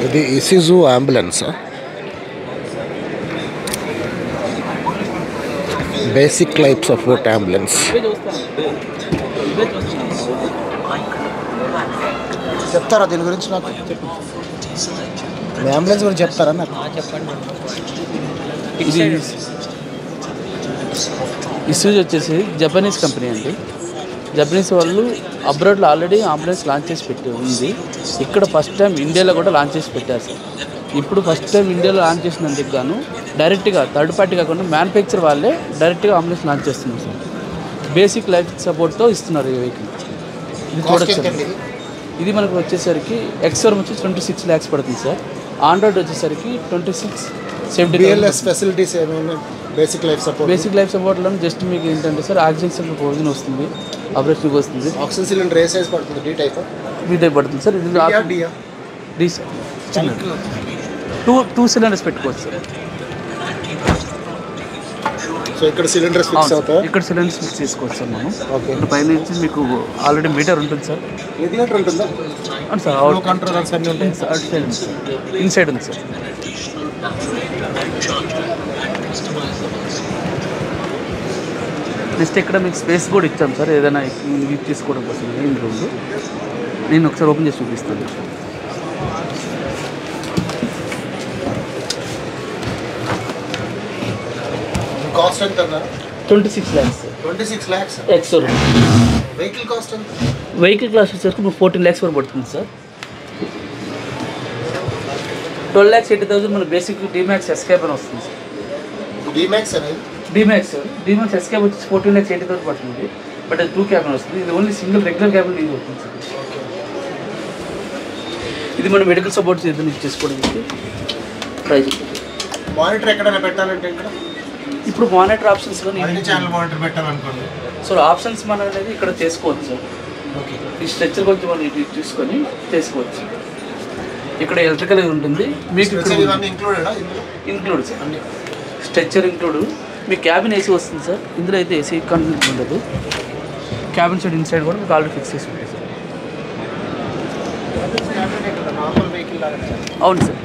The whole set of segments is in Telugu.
ఇది ఇసిజు ambulance, basic life support ambulance. చెప్తారా దీని గురించి నాకు? మీ అంబులెన్స్ గురించి చెప్తారా నాకు? చెప్పండి. ఇది ఇసూజు వచ్చేసి జపనీస్ కంపెనీ అండి. జపనీస్ వాళ్ళు అబ్రాడ్లో ఆల్రెడీ అంబులెన్స్ లాంచ్ చేసి పెట్టి ఉంది. ఇక్కడ ఫస్ట్ టైం ఇండియాలో కూడా లాంచ్ చేసి పెట్టారు సార్. ఇప్పుడు ఫస్ట్ టైం ఇండియాలో లాంచ్ చేసినందుకు గాను డైరెక్ట్గా థర్డ్ పార్టీ కాకుండా మ్యానుఫ్యాక్చర్ వాళ్ళే డైరెక్ట్గా అంబులెన్స్ లాంచ్ చేస్తున్నారు సార్. బేసిక్ లైఫ్ సపోర్ట్తో ఇస్తున్నారు ఈ వెహికల్. ఇది చూడొచ్చు సార్. ఇది మనకు వచ్చేసరికి ఎక్స్వర్ వచ్చి 26 lakhs పడుతుంది సార్. ఆండ్రాయిడ్ వచ్చేసరికి 2670. ఫెసిలిటీస్ ఏమైనా basic life support? Basic life సపోర్ట్లో జస్ట్ మీకు ఏంటంటే సార్ ఆక్సిజన్ సిలిండర్ ప్రొవిజన్ వస్తుంది, ఆపరేషన్కి వస్తుంది. ఆక్సిజన్ సిలిండర్ ఏ సైజ్ పడుతుంది? D type? డి టైప్ పడుతుంది సార్. ఇది డి సార్. టూ సిలిండర్స్ పెట్టుకోవచ్చు సార్. సో ఇక్కడ సిలిండర్స్ ఫిక్స్ అవుతాయి. ఇక్కడ సిలిండర్స్ ఫిక్స్ చేసుకోవచ్చు సార్ మనం. ఓకే. ఇక్కడ పైన నుంచి మీకు ఆల్రెడీ మీటర్ ఉంటుంది సార్. రెగ్యులేటర్ ఉంటుందా? అవును సార్. అవుట్ కంట్రోలర్స్ అన్నీ ఉంటాయి సార్. అవుట్ సైడ్ ఉంది సార్, ఇన్సైడ్ ఉంది సార్. నెక్స్ట్ ఇక్కడ మీకు స్పేస్ కూడా ఇచ్చాం సార్, ఏదైనా యూజ్ చేసుకోవడం కోసం. ఏం రూమ్ నేను ఒకసారి ఓపెన్ చేసి చూపిస్తాను. కాస్ట్ ఎంత అన్నారు? 26 lakhs. 26 lakhs. ఎక్సోర్ వెహికల్ కాస్ట్ ఎంత? వెహికల్ క్లాస్ వచ్చేసరికి మీకు 14 lakhs వరకు పడుతుంది సార్. 12,80,000 మన బేసిక్ డిమాక్స్ ఎస్కేప్ అని వస్తుంది సార్. డిమాక్స్ అనేది డిమాక్స్ ఎస్కేప్ వచ్చి 14,80,000 పడుతుంది. బట్ అది 2 క్యాబిన్ వస్తుంది. ఇది only single regular cabin use అవుతుంది సార్. ఇది మన మెడికల్ సపోర్ట్స్ ఏదైనా యూజ్ చేసుకోవడానికి ప్రైస్. మానిటర్ ఎక్కడైనా పెట్టాలంటే ఇక్కడ ఇప్పుడు మానిటర్ ఆప్షన్స్ అన్ని ఛానల్ మానిటర్ పెట్టాలనుకోండి. సో ఆప్షన్స్ మనం అనేది ఇక్కడ చేసుకోవచ్చు సార్. ఓకే. ఈ స్ట్రక్చర్ కొంచెం మనం ఇది చూసుకొని చేసుకోవచ్చు. ఇక్కడ ఎలక్ట్రికల్ ఉంటుంది మీకు. Include sir, structure include. మీ క్యాబిన్ ఏసీ వస్తుంది సార్. ఇందులో అయితే ఏసీ కంటెంట్ ఉండదు. క్యాబిన్ సైడ్ ఇన్సైడ్ కూడా మీకు ఆల్రెడీ ఫిక్స్ చేసి ఉంటుంది సార్. అవును సార్.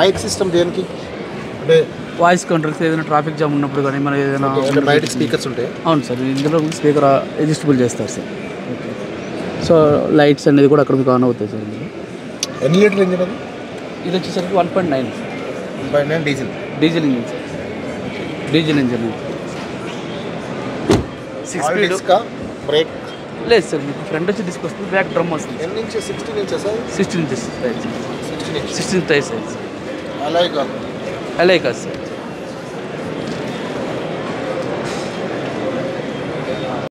మైక్ సిస్టమ్ దేనికి? అంటే వాయిస్ కంట్రోల్స్ ఏదైనా ట్రాఫిక్ జామ్ ఉన్నప్పుడు కానీ మనం ఏదైనా బయట స్పీకర్స్ ఉంటాయి. అవును సార్. ఇందులో స్పీకర్ అడ్జస్టబుల్ చేస్తారు సార్. సో లైట్స్ అనేది కూడా అక్కడ మీకు ఆన్ అవుతాయి సార్. ఇందులో ఎన్ని లీటర్ ఇంజిన్ అది? ఇది వచ్చేసరికి 1.9 sir. 1.9 diesel engine sir. Diesel engine 6 speed. Break లేదు సార్. మీకు ఫ్రంట్ వచ్చి డిస్క్ వస్తుంది, బ్యాక్ డ్రమ్ వస్తుంది. 16 inches sir. 16 inches 16 tyres size. అలాగే కాదు సార్.